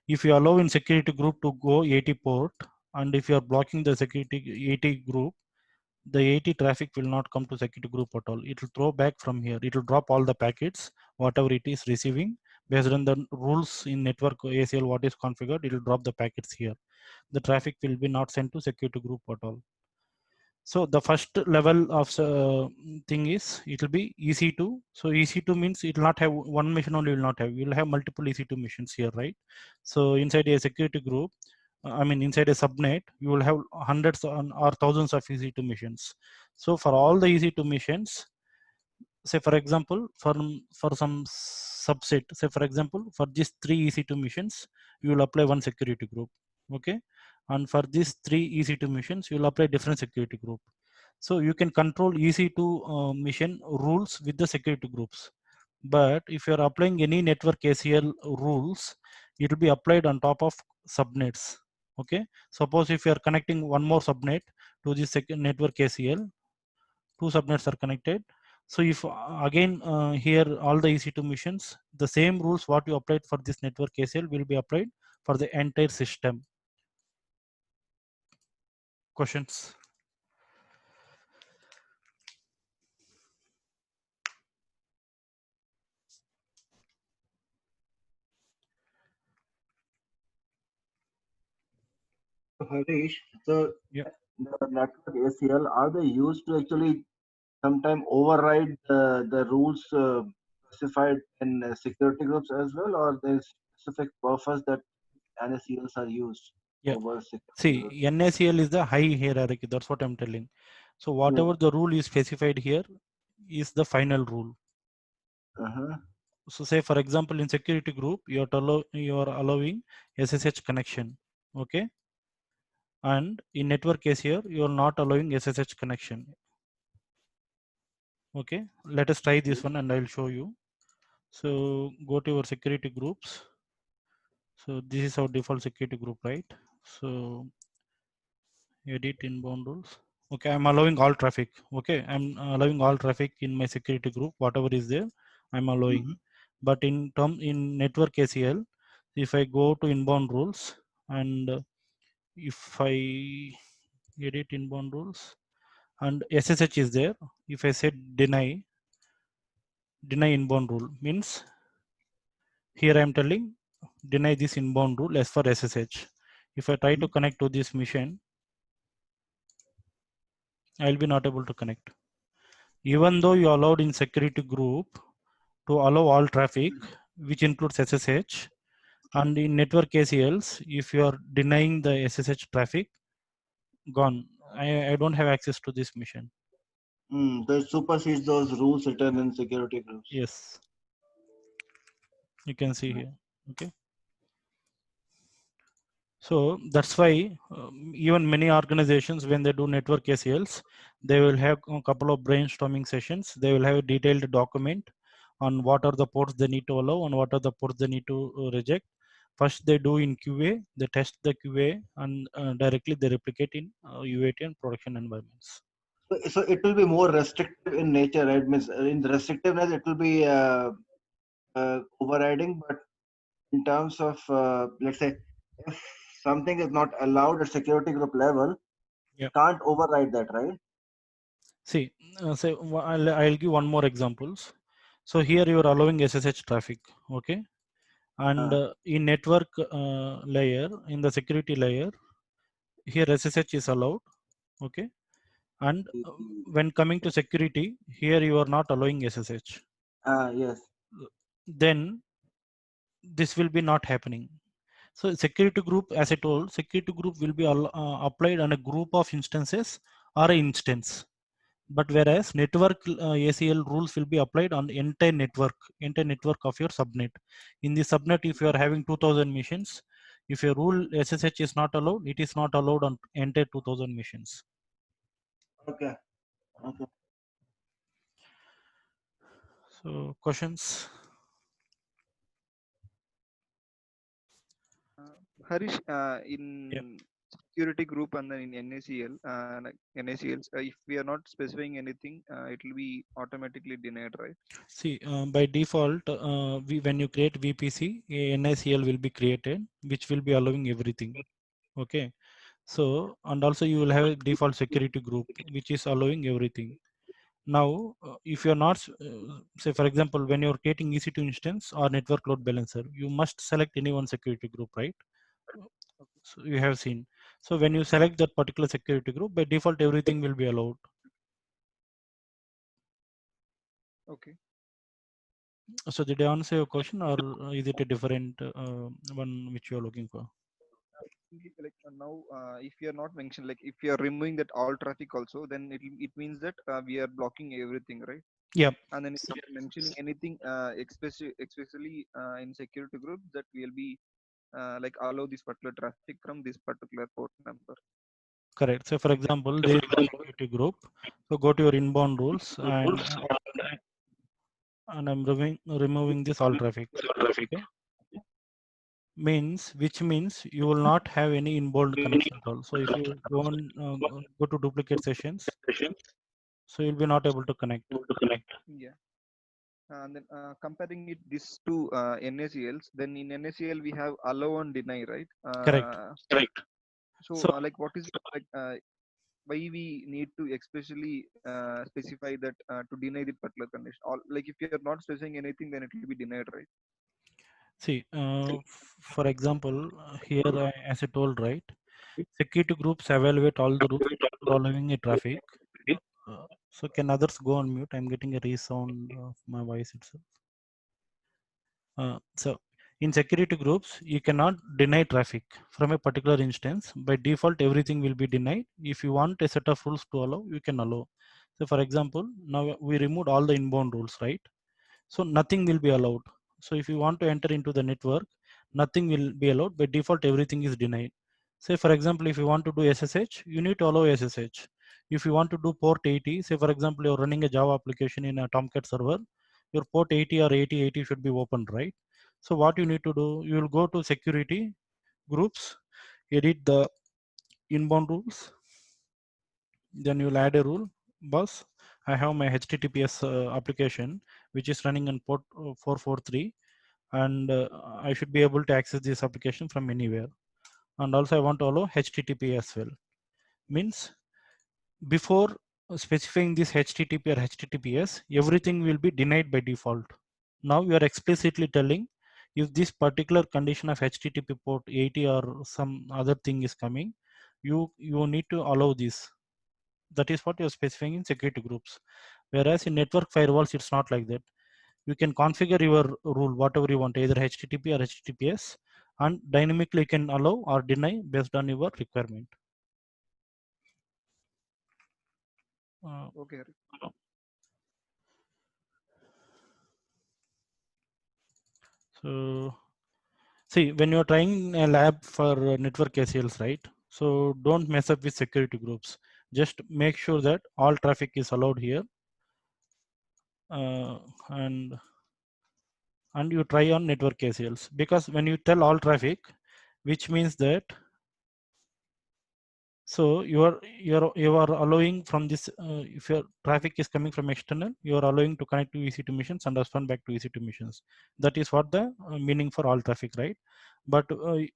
if you allow in security group to go 80 port, and if you are blocking the security 80 group, the 80 traffic will not come to security group at all. It will throw back from here. It will drop all the packets, whatever it is receiving based on the rules in network ACL what is configured. It will drop the packets here. The traffic will be not sent to security group at all. So the first level of thing is it will be EC2. So EC2 means it will not have one mission only. Will not have. You will have multiple EC2 missions here, right? So inside a security group, I mean inside a subnet, you will have hundreds or thousands of EC2 missions. So for all the EC2 missions, say for example, for some subset, say for example, for these three EC2 missions, you will apply one security group. Okay, and for these three EC2 missions, you will apply different security group. So you can control EC2 mission rules with the security groups. But if you are applying any network ACL rules, it will be applied on top of subnets. Okay, suppose if you are connecting one more subnet to this second network ACL, two subnets are connected. So if again here all the EC2 missions, the same rules what you applied for this network ACL will be applied for the entire system. Questions? Harish, so Yeah. the network ACL, are they used to actually sometime override the rules specified in security groups as well, or there's specific purpose that NACLs are used Yeah. over security See, groups? NACL is the high hierarchy. That's what I'm telling. So Yeah. whatever the rule is specified here is the final rule. Uh-huh. So say for example, in security group, you are allowing SSH connection. Okay. And in network case here, you are not allowing SSH connection. Okay. Let us try this one and I'll show you. So go to your security groups. So this is our default security group, right? So edit inbound rules. Okay, I'm allowing all traffic. Okay, I'm allowing all traffic in my security group, whatever is there, I'm allowing. But in network ACL, if I go to inbound rules and if I edit inbound rules and SSH is there, if I say deny inbound rule means here I'm telling deny this inbound rule as for SSH. If I try to connect to this mission, I'll be not able to connect. Even though you allowed in security group to allow all traffic, which includes SSH, and in network ACLs, if you are denying the SSH traffic, gone. I don't have access to this mission. So it supersedes those rules written in security groups. Yes. You can see here. Okay. So that's why even many organizations, when they do network ACLs, they will have a couple of brainstorming sessions. They will have a detailed document on what are the ports they need to allow and what are the ports they need to reject. First, they do in QA, they test the QA, and directly they replicate in UAT and production environments. So it will be more restrictive in nature, right? Means in the restrictiveness, it will be overriding, but in terms of let's say if something is not allowed at security group level, Yeah. can't override that, right? See, I'll give one more examples. So here you are allowing SSH traffic, okay? And in network layer, in the security layer, here SSH is allowed, okay? And when coming to security, here you are not allowing SSH. Yes. Then this will be not happening. So security group, as I told, security group will be applied on a group of instances or an instance. But whereas network ACL rules will be applied on entire network of your subnet. In the subnet, if you are having 2000 machines, if your rule SSH is not allowed, it is not allowed on entire 2000 machines. Okay. Okay. So questions? Harish, in security group and then in NACL, like NACLs, if we are not specifying anything, it will be automatically denied, right? See, by default, when you create VPC, a NACL will be created, which will be allowing everything. Okay. So, and also you will have a default security group, which is allowing everything. Now, if you're not, say for example, when you're creating EC2 instance or network load balancer, you must select any one security group, right? So you have seen. So when you select that particular security group, by default, everything will be allowed. Okay. So did I answer your question, or is it a different one which you're looking for? Like now, if you are not mentioned, like if you are removing that all traffic also, then it means that we are blocking everything, right? Yep. And then if you are mentioning anything, especially in security group, that will be like allow this particular traffic from this particular port number. Correct. So for example, there is a security group. So go to your inbound rules, and I'm removing this all traffic. Okay. Which means you will not have any inbound connection at all. So if you go on go to duplicate sessions, so you'll be not able to connect. Yeah. And then comparing it this to NACLs, then in NACL we have allow and deny, right? Correct. So, So like, what is like why we need to especially specify that to deny the particular condition? Or like if you are not specifying anything, then it will be denied, right? see, for example, here as I told, right, security groups evaluate all the rules for allowing a traffic. So can others go on mute? I'm getting a resound of my voice itself. So in security groups, you cannot deny traffic from a particular instance. By default, everything will be denied. If you want a set of rules to allow, you can allow. So for example, now we removed all the inbound rules, right? So nothing will be allowed. So if you want to enter into the network, nothing will be allowed. By default, everything is denied. Say for example, if you want to do SSH, you need to allow SSH. If you want to do port 80, say for example, you're running a Java application in a Tomcat server, your port 80 or 8080 should be open, right? So what you need to do, you will go to security groups, edit the inbound rules, then you'll add a rule. Boss, I have my HTTPS application, which is running on port 443, and I should be able to access this application from anywhere. And also I want to allow HTTP as well. Means before specifying this HTTP or HTTPS, everything will be denied by default. Now you are explicitly telling if this particular condition of HTTP port 80 or some other thing is coming, you need to allow this. That is what you're specifying in security groups. Whereas in network firewalls, it's not like that. You can configure your rule whatever you want, either HTTP or HTTPS, and dynamically you can allow or deny based on your requirement. Okay, Hari. So see, when you're trying a lab for network ACLs, right? So don't mess up with security groups. Just make sure that all traffic is allowed here, and you try on network ACLs, because when you tell all traffic, which means that so you are allowing from this, if your traffic is coming from external, you are allowing to connect to EC2 machines and respond back to EC2 machines. That is what the meaning for all traffic, right? But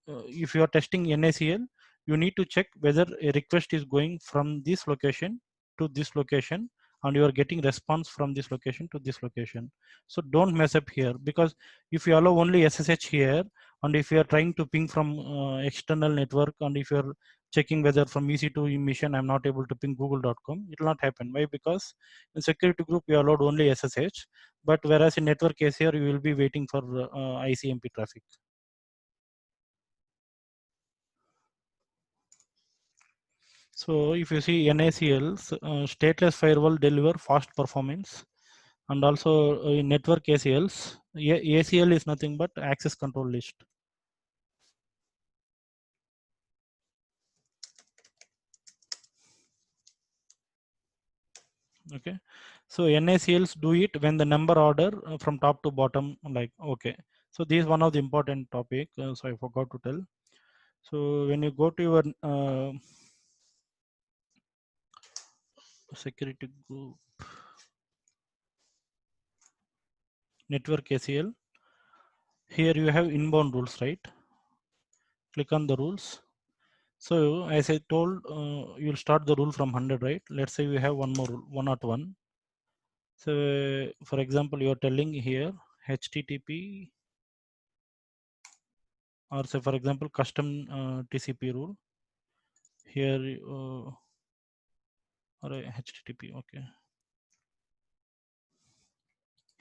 if you are testing NACL, you need to check whether a request is going from this location to this location, and you are getting response from this location to this location. So don't mess up here, because if you allow only SSH here, and if you are trying to ping from external network, and if you are checking whether from EC2 mission I'm not able to ping google.com, it will not happen. Why? Because in security group we allowed only SSH, but whereas in network ACR you will be waiting for ICMP traffic. So if you see NACLs, stateless firewall deliver fast performance, and also in network ACLs, ACL is nothing but access control list. Okay, so NACLs do it when the number order from top to bottom, like, okay. So this is one of the important topic, so I forgot to tell. So when you go to your security group network ACL, here you have inbound rules, right? Click on the rules. So as I told, you'll start the rule from 100, right? Let's say we have one more rule, 101. So for example, you are telling here HTTP, or say for example custom TCP rule. Here or HTTP, okay.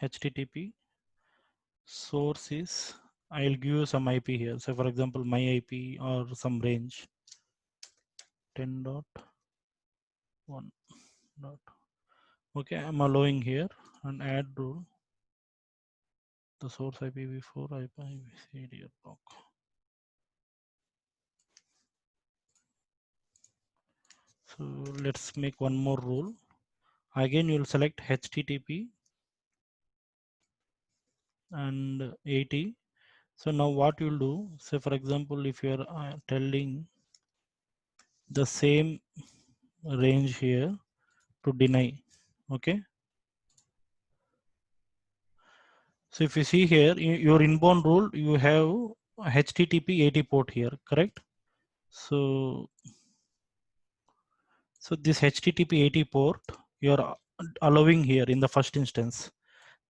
HTTP source is, I'll give you some IP here. So for example, my IP or some range 10.1. Okay, I'm allowing here and add rule the source IPv4 IPv6 block. So let's make one more rule. Again, you'll select HTTP and 80. So now what you'll do, say for example, if you're telling the same range here to deny, okay. So if you see here, your inbound rule, you have HTTP 80 port here, correct? So this HTTP 80 port, you're allowing here in the first instance.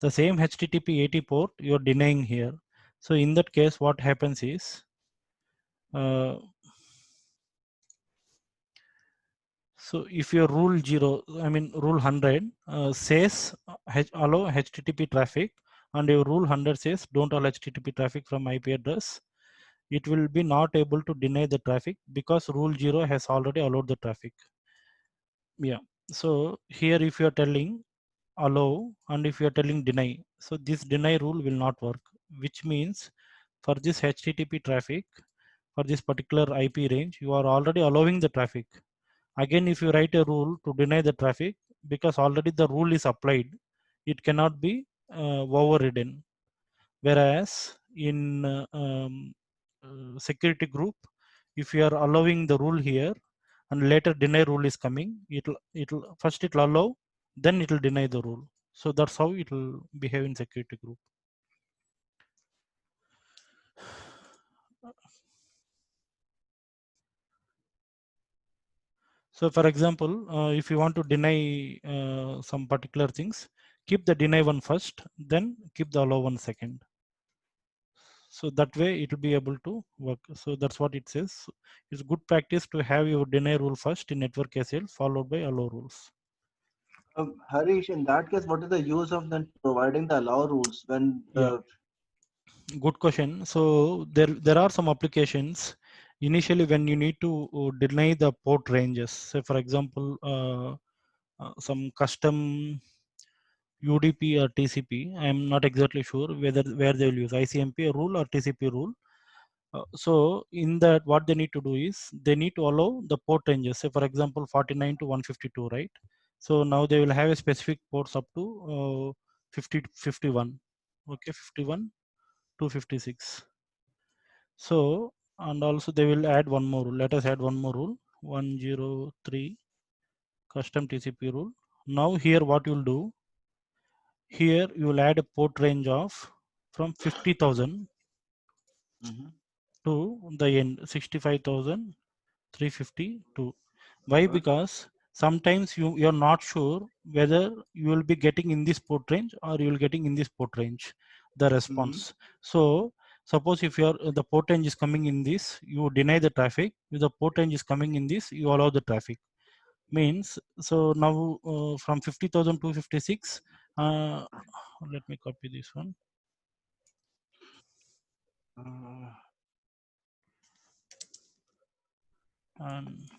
The same HTTP 80 port, you're denying here. So in that case, what happens is, so if your rule 0, I mean rule 100 says allow HTTP traffic, and your rule 100 says don't allow HTTP traffic from IP address, it will be not able to deny the traffic because rule 0 has already allowed the traffic. Yeah. So here if you are telling allow and if you are telling deny, so this deny rule will not work, which means for this HTTP traffic, for this particular IP range, you are already allowing the traffic. Again, if you write a rule to deny the traffic, because already the rule is applied, it cannot be overridden. Whereas in security group, if you are allowing the rule here and later deny rule is coming, it'll first it'll allow, then it'll deny the rule. So that's how it will behave in security group. So for example, if you want to deny some particular things, keep the deny one first, then keep the allow one second. So that way it will be able to work. So that's what it says. It's good practice to have your deny rule first in network ACL followed by allow rules. Harish, in that case, what is the use of then providing the allow rules when Yeah, good question. So there are some applications initially when you need to deny the port ranges. Say for example, some custom UDP or TCP. I'm not exactly sure whether where they will use ICMP rule or TCP rule. So in that, what they need to do is they need to allow the port ranges. Say for example, 49 to 152, right? So now they will have a specific ports up to 50 to 51. Okay, 51 to 56. So and also they will add one more rule. Let us add one more rule. 103 custom TCP rule. Now here what you will do? Here you will add a port range of from 50,000 Mhm. to the end 65,352. Why? Because sometimes you're not sure whether you will be getting in this port range or you will getting in this port range the response. So suppose if your the port range is coming in this, you deny the traffic. If the port range is coming in this, you allow the traffic. Means so now from 50,000 to 56. Let me copy this one. Uh, And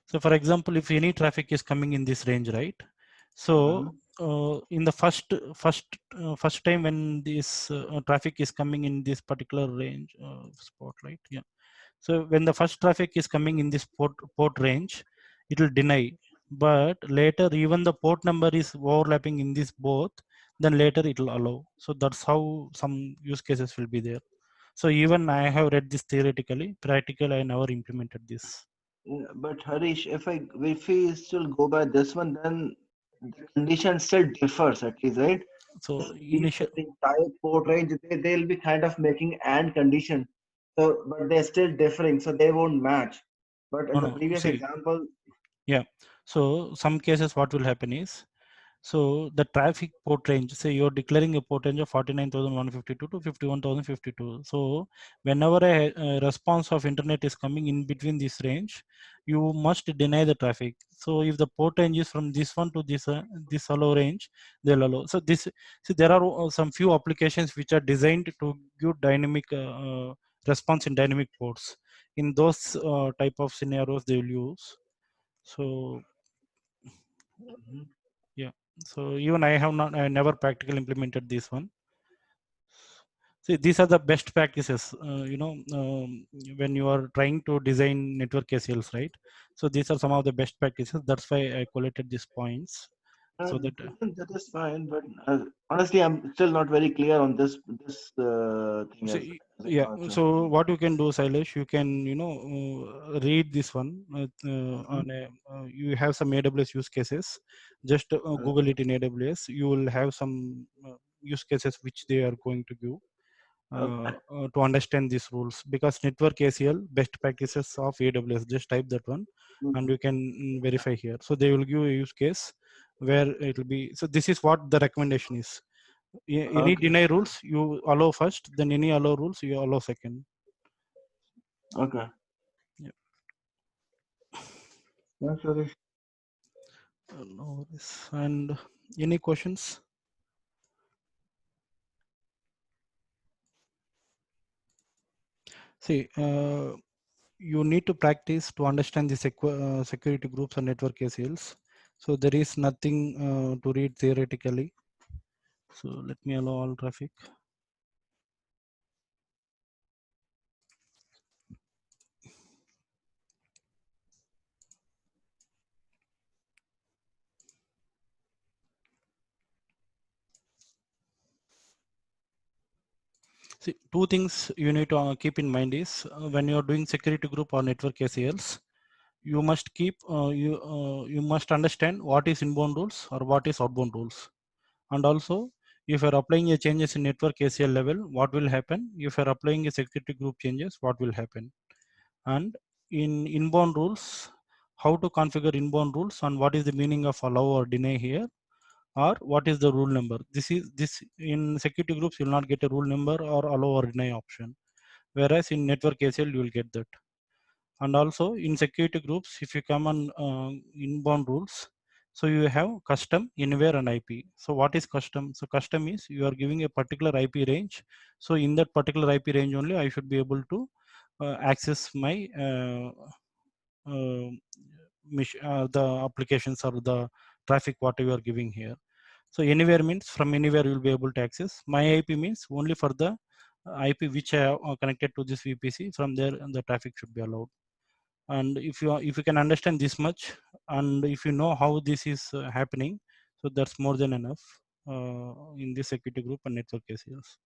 so for example, if any traffic is coming in this range, right? So in the first time when this traffic is coming in this particular range spotlight, yeah. So when the first traffic is coming in this port range, it will deny. But later, even the port number is overlapping in this both, then later it will allow. So that's how some use cases will be there. So even I have read this theoretically, practical I never implemented this. but Harish, if we still go by this one, then the condition still differs at least, right? So These initial, the entire port range, they'll be kind of making and condition. So, but they're still differing, so they won't match. But in no, the no, previous see, example, yeah. So some cases what will happen is, so the traffic port range, say you're declaring a port range of 49,152 to 51,052. So whenever a response of internet is coming in between this range, you must deny the traffic. So if the port range is from this one to this allow range, they'll allow. So this, see, there are some few applications which are designed to give dynamic response in dynamic ports. In those type of scenarios, they will use. So Mhm. yeah, so even I never practically implemented this one. See, these are the best practices, when you are trying to design network ACLs, right? So these are some of the best practices. That's why I collected these points. So that, that is fine, but honestly, I'm still not very clear on this thing see, as of yeah. now. So, So what you can do, Silesh, you can, read this one. mhm. You have some AWS use cases. Just Google it in AWS. You will have some use cases which they are going to give. Okay. To understand these rules, because network ACL best practices of AWS, just type that one and Mhm. you can verify here. So they will give a use case where it will be, so this is what the recommendation is. Any Okay. deny rules you allow first, then any allow rules you allow second. Okay. Yeah. Thanks, Harish. No worries. And any questions? See, you need to practice to understand the security groups and network ACLs. So there is nothing to read theoretically. So let me allow all traffic. See, two things you need to keep in mind is when you're doing security group or network ACLs, you must you must understand what is inbound rules or what is outbound rules. And also, if you're applying a changes in network ACL level, what will happen? If you're applying a security group changes, what will happen? And in inbound rules, how to configure inbound rules and what is the meaning of allow or deny here. or what is the rule number. This in security groups, you will not get a rule number or allow or deny option, whereas in network ACL you will get that. And also in security groups, if you come on inbound rules, so you have custom, anywhere, and IP. So what is custom? So custom is you are giving a particular IP range. So in that particular IP range only I should be able to access my uh, the applications or the traffic what you are giving here. So anywhere means from anywhere you will be able to access. My IP means only for the IP which I have connected to this VPC. From there the traffic should be allowed. And if you can understand this much, and if you know how this is happening, so that's more than enough in this security group and network ACLs.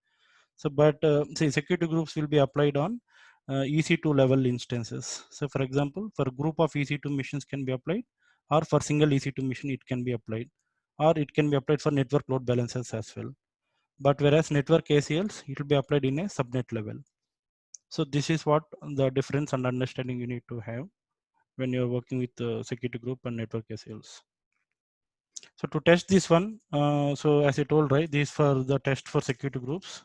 So but say security groups will be applied on EC2 level instances. So for example, for a group of EC2 machines can be applied, or for single EC2 machine it can be applied, or it can be applied for network load balancers as well. But whereas network ACLs, it will be applied in a subnet level. So this is what the difference and understanding you need to have when you're working with the security group and network ACLs. So to test this one, so as I told, right, this for the test for security groups.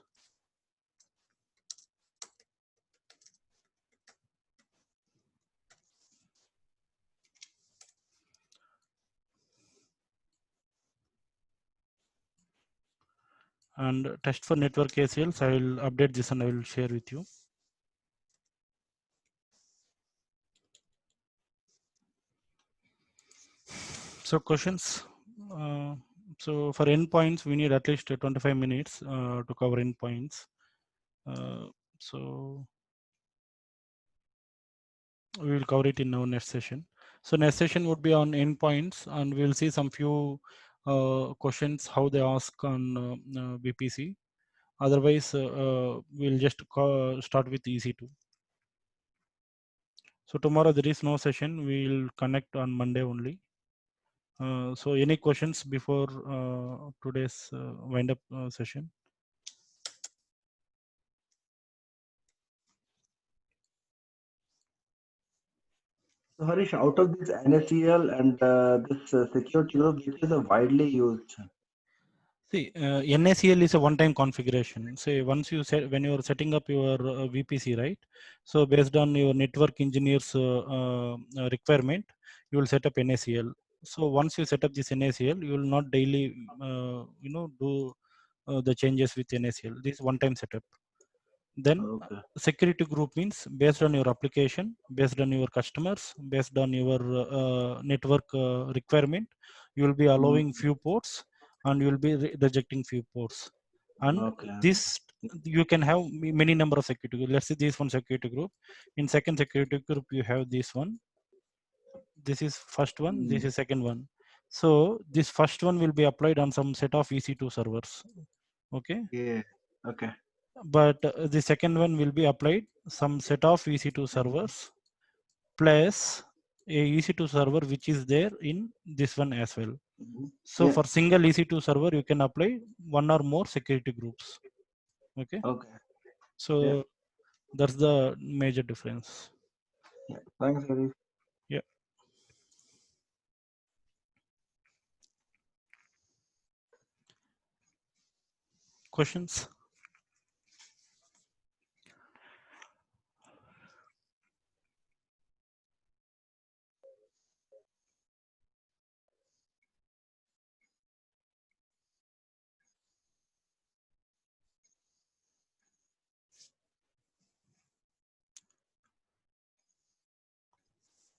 And test for network ACLs, I will update this and I will share with you. So questions. So for endpoints, we need at least 25 minutes to cover endpoints. So we will cover it in our next session. So next session would be on endpoints, and we'll see some few questions how they ask on VPC. Otherwise, we'll just start with EC2. So tomorrow there is no session. We'll connect on Monday only. So any questions before today's wind up session? So Harish, out of this NSEL and this security group, which is widely used? See, NACL is a one-time configuration. Say once you set, when you are setting up your VPC, right? So based on your network engineer's requirement, you will set up NACL. So once you set up this NACL, you will not daily, do the changes with NACL. This is one-time setup. Then Okay. security group means based on your application, based on your customers, based on your network requirement, you will be allowing few ports and you will be rejecting few ports. And Okay. this you can have many number of security groups. Let's say this one security group. In second security group, you have this one. This is first one. This is second one. So this first one will be applied on some set of EC2 servers. Okay. Yeah. Okay. But the second one will be applied some set of EC2 servers plus a EC2 server which is there in this one as well. So Yeah. for single EC2 server, you can apply one or more security groups. Okay. Okay. So Yeah. that's the major difference. Yeah. Thanks, Harish. Yeah. Questions?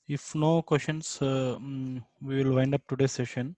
If no questions, we will wind up today's session.